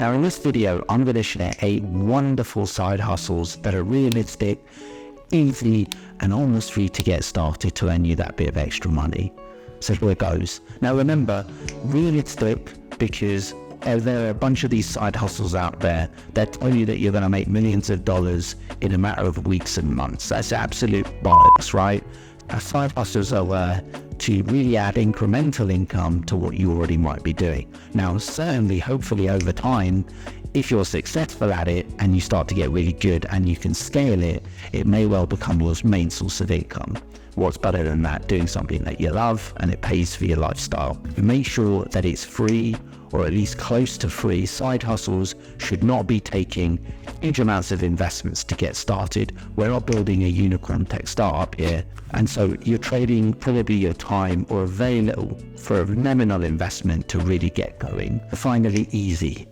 Now in this video, I'm going to share 8 wonderful side hustles that are realistic, easy, and almost free to get started to earn you that bit of extra money. So here it goes. Now remember, realistic because there are a bunch of these side hustles out there that tell you that you're going to make millions of dollars in a matter of weeks and months. That's absolute bollocks, right? Side hustles are to really add incremental income to what you already might be doing. Now, certainly, hopefully over time, if you're successful at it and you start to get really good and you can scale it, it may well become your main source of income. What's better than that? Doing something that you love and it pays for your lifestyle. Make sure that it's free or at least close to free. Side hustles should not be taking huge amounts of investments to get started. We're not building a unicorn tech startup here. And so you're trading probably your time or very little for a nominal investment to really get going. Finally, easy.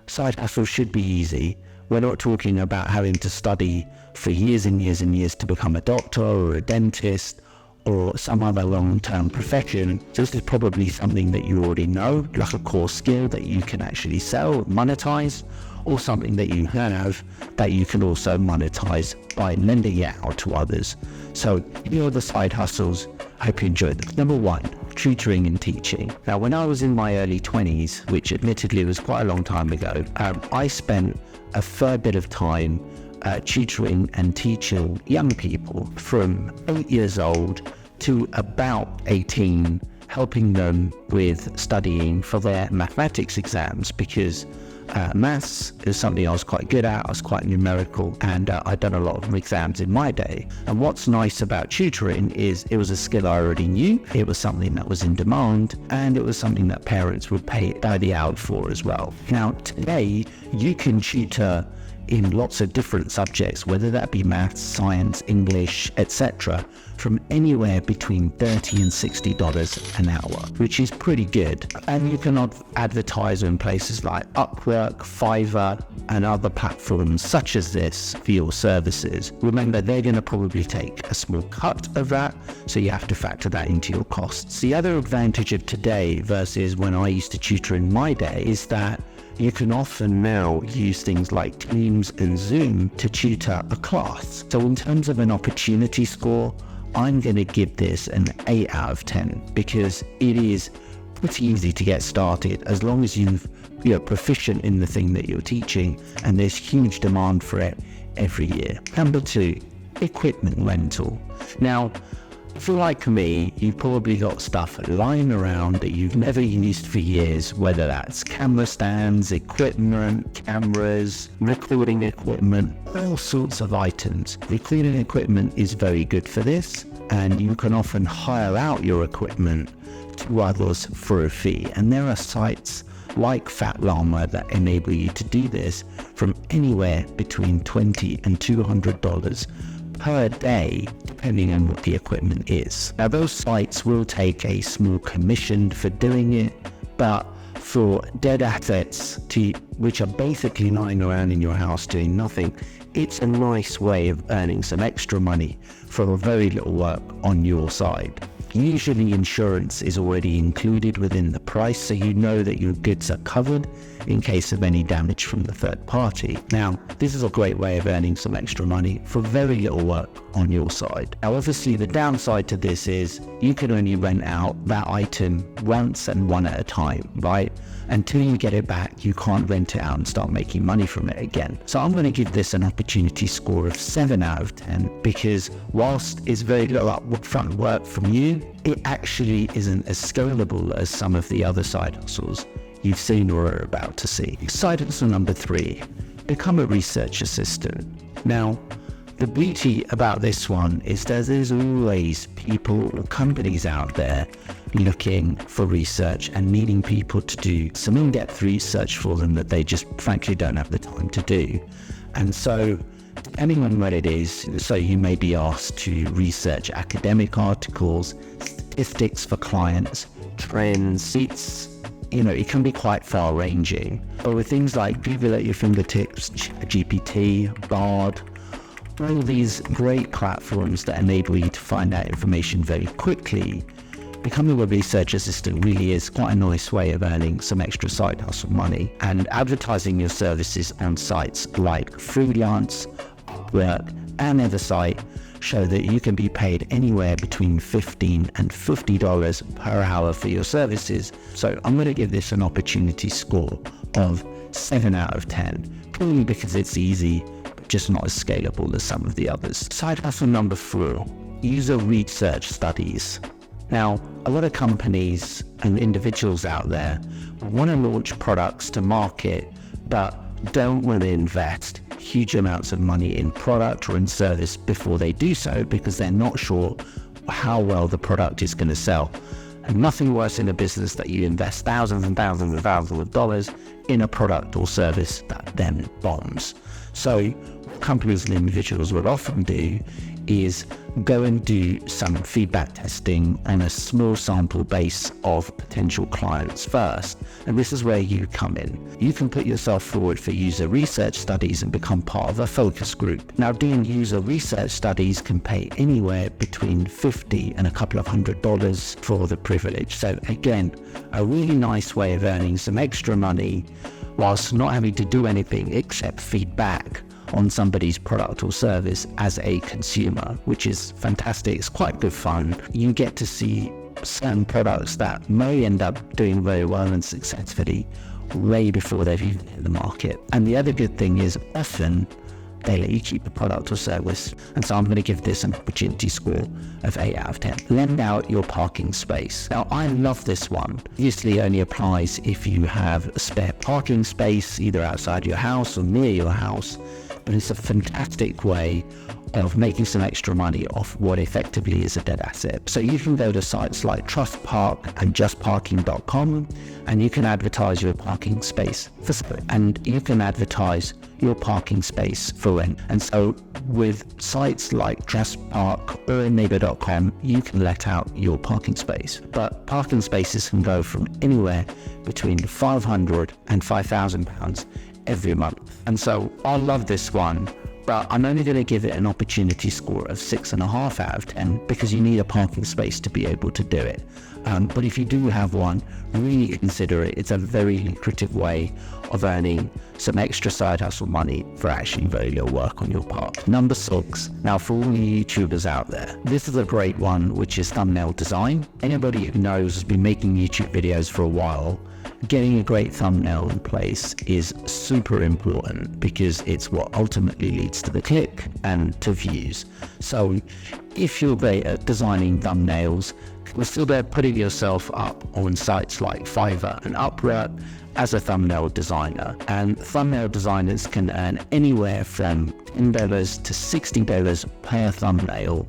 Side hustles should be easy. We're not talking about having to study for years and years and years to become a doctor or a dentist or some other long-term profession. So this is probably something that you already know, like a core skill that you can actually sell, monetize, or something that you have that you can also monetize by lending it out to others. So here are the side hustles. I hope you enjoyed them. Number 1, tutoring and teaching. Now, when I was in my early 20s, which admittedly was quite a long time ago, I spent a fair bit of time tutoring and teaching young people from 8 years old to about 18, helping them with studying for their mathematics exams, because maths is something I was quite good at. I was quite numerical, and I'd done a lot of exams in my day. And what's nice about tutoring is it was a skill I already knew, it was something that was in demand, and it was something that parents would pay by the hour for as well. Now today you can tutor in lots of different subjects, whether that be maths, science, English, etc., from anywhere between $30 and $60 an hour, which is pretty good. And you can advertise in places like Upwork, Fiverr, and other platforms such as this for your services. Remember, they're going to probably take a small cut of that, so you have to factor that into your costs. The other advantage of today versus when I used to tutor in my day is that you can often now use things like Teams and Zoom to tutor a class. So in terms of an opportunity score, I'm going to give this an 8 out of 10 because it is pretty easy to get started as long as you're proficient in the thing that you're teaching, and there's huge demand for it every year. Number 2, equipment rental. Now, if you're like me, you've probably got stuff lying around that you've never used for years, whether that's camera stands, equipment, cameras, recording equipment, all sorts of items. Recording equipment is very good for this, and you can often hire out your equipment to others for a fee. And there are sites like Fat Llama that enable you to do this from anywhere between $20 and $200 per day, depending on what the equipment is. Now those sites will take a small commission for doing it, but for dead assets which are basically lying around in your house doing nothing, it's a nice way of earning some extra money for a very little work on your side. Usually insurance is already included within the price, so you know that your goods are covered in case of any damage from the third party. Now, this is a great way of earning some extra money for very little work on your side. Now, obviously, the downside to this is you can only rent out that item once and one at a time, right? Until you get it back, you can't rent it out and start making money from it again. So I'm going to give this an opportunity score of 7 out of 10 because whilst it's very little upfront work from you, it actually isn't as scalable as some of the other side hustles you've seen or are about to see. Side hustle number 3, become a research assistant. Now, the beauty about this one is that there's always people or companies out there looking for research and needing people to do some in-depth research for them that they just frankly don't have the time to do. And so depending on what it is, so you may be asked to research academic articles, statistics for clients, trends, it can be quite far-ranging. But with things like Google at your fingertips, GPT, Bard, all these great platforms that enable you to find out information very quickly, becoming a research assistant really is quite a nice way of earning some extra side hustle money, and advertising your services on sites like Freelance, Upwork, and Othersite show that you can be paid anywhere between $15 and $50 per hour for your services. So I'm going to give this an opportunity score of 7 out of 10, purely because it's easy, but just not as scalable as some of the others. Side hustle number 4, user research studies. Now, a lot of companies and individuals out there want to launch products to market, but don't want to invest huge amounts of money in product or in service before they do so, because they're not sure how well the product is going to sell. And nothing worse in a business that you invest thousands and thousands and thousands of dollars in a product or service that then bombs. So what companies and individuals will often do is go and do some feedback testing on a small sample base of potential clients first. And this is where you come in. You can put yourself forward for user research studies and become part of a focus group. Now, doing user research studies can pay anywhere between $50 and a couple of $100 for the privilege. So again, a really nice way of earning some extra money whilst not having to do anything except feedback on somebody's product or service as a consumer, which is fantastic. It's quite good fun. You get to see certain products that may end up doing very well and successfully way before they've even hit the market. And the other good thing is often they let you keep the product or service. And so I'm going to give this an opportunity score of 8 out of 10. Lend out your parking space. Now, I love this one. Usually only applies if you have a spare parking space, either outside your house or near your house. But it's a fantastic way of making some extra money off what effectively is a dead asset. So you can go to sites like TrustPark and JustParking.com, and you can advertise your parking space for free, and you can advertise your parking space for rent. And so with sites like TrustPark or Neighbor.com, you can let out your parking space. But parking spaces can go from anywhere between £500 and £5,000 every month. And so I love this one, but I'm only going to give it an opportunity score of 6.5 out of 10 because you need a parking space to be able to do it. But if you do have one, really consider it. It's a very lucrative way of earning some extra side hustle money for actually very little work on your part. Number 6. Now, for all you YouTubers out there, this is a great one, which is thumbnail design. Anybody who knows has been making YouTube videos for a while. Getting a great thumbnail in place is super important because it's what ultimately leads to the click and to views. So if you're great at designing thumbnails, consider putting yourself up on sites like Fiverr and Upwork as a thumbnail designer. And thumbnail designers can earn anywhere from $10 to $60 per thumbnail,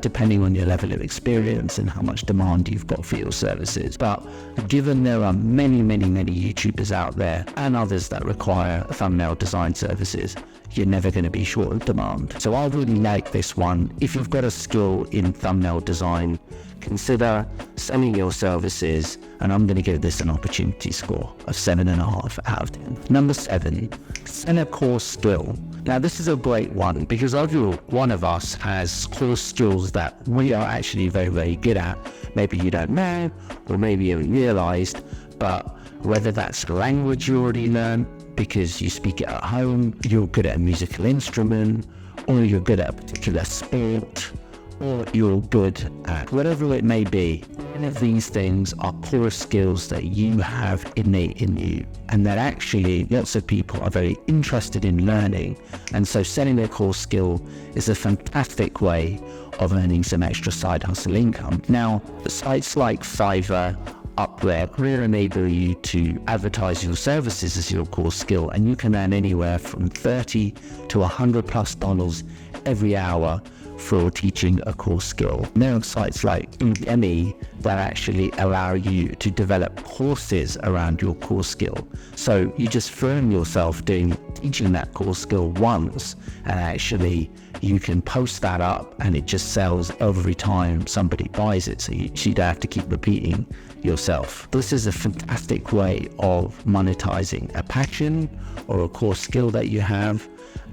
depending on your level of experience and how much demand you've got for your services. But given there are many YouTubers out there and others that require thumbnail design services, you're never going to be short of demand. So I really like this one. If you've got a skill in thumbnail design, consider selling your services, and I'm going to give this an opportunity score of 7.5 out of 10. Number 7, sell a core skill. Now, this is a great one because every one of us has core skills that we are actually very good at. Maybe you don't know, or maybe you haven't realized, but whether that's a language you already learned because you speak it at home, you're good at a musical instrument, or you're good at a particular sport, or you're good at whatever it may be. One of these things are core skills that you have innate in you, and that actually lots of people are very interested in learning. And so selling their core skill is a fantastic way of earning some extra side hustle income. Now, sites like Fiverr, Upwork will enable you to advertise your services as your core skill, and you can earn anywhere from $30 to $100+ every hour for teaching a core skill. There are sites like Udemy that actually allow you to develop courses around your core skill. So you just film yourself teaching that core skill once, and actually you can post that up and it just sells every time somebody buys it. So you don't have to keep repeating yourself. This is a fantastic way of monetizing a passion or a core skill that you have.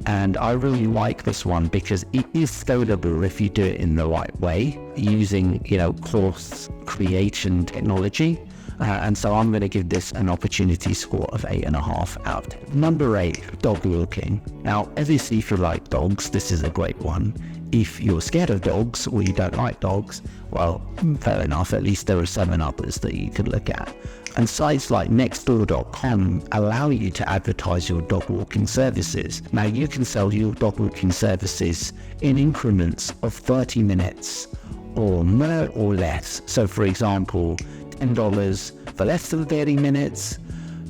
And I really like this one because it is scalable if you do it in the right way, using, course creation technology. And so I'm going to give this an opportunity score of 8.5 out of 10. Number 8, dog walking. Now, obviously, if you like dogs, this is a great one. If you're scared of dogs or you don't like dogs, well, fair enough. At least there are 7 others that you can look at. And sites like Nextdoor.com allow you to advertise your dog walking services. Now, you can sell your dog walking services in increments of 30 minutes or more or less. So, for example, $10 for less than 30 minutes,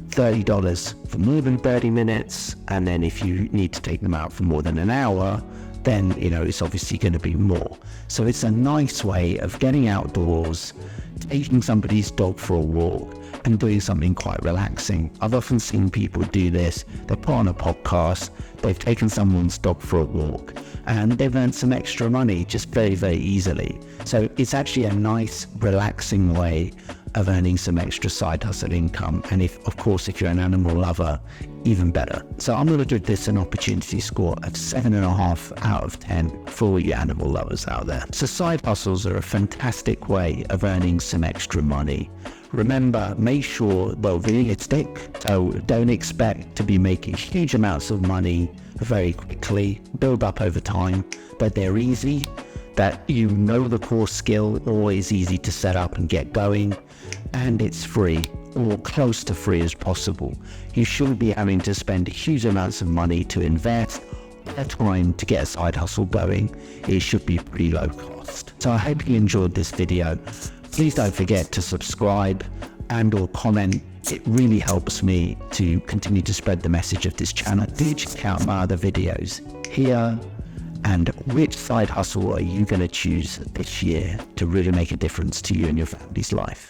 $30 for more than 30 minutes, and then if you need to take them out for more than an hour, then it's obviously going to be more. So it's a nice way of getting outdoors, taking somebody's dog for a walk, and doing something quite relaxing. I've often seen people do this. They put on a podcast, they've taken someone's dog for a walk, and they've earned some extra money just very, very easily. So it's actually a nice, relaxing way of earning some extra side hustle income. And if you're an animal lover, even better. So I'm going to give this an opportunity score of 7.5 out of 10 for all you animal lovers out there. So side hustles are a fantastic way of earning some extra money. Remember, make sure they're realistic. So don't expect to be making huge amounts of money very quickly. Build up over time, but they're easy. That the core skill, always easy to set up and get going, and it's free or close to free as possible. You shouldn't be having to spend huge amounts of money to invest or time to get a side hustle going. It should be pretty low cost. So I hope you enjoyed this video. Please don't forget to subscribe and or comment. It really helps me to continue to spread the message of this channel. Do check out my other videos here. And which side hustle are you going to choose this year to really make a difference to you and your family's life?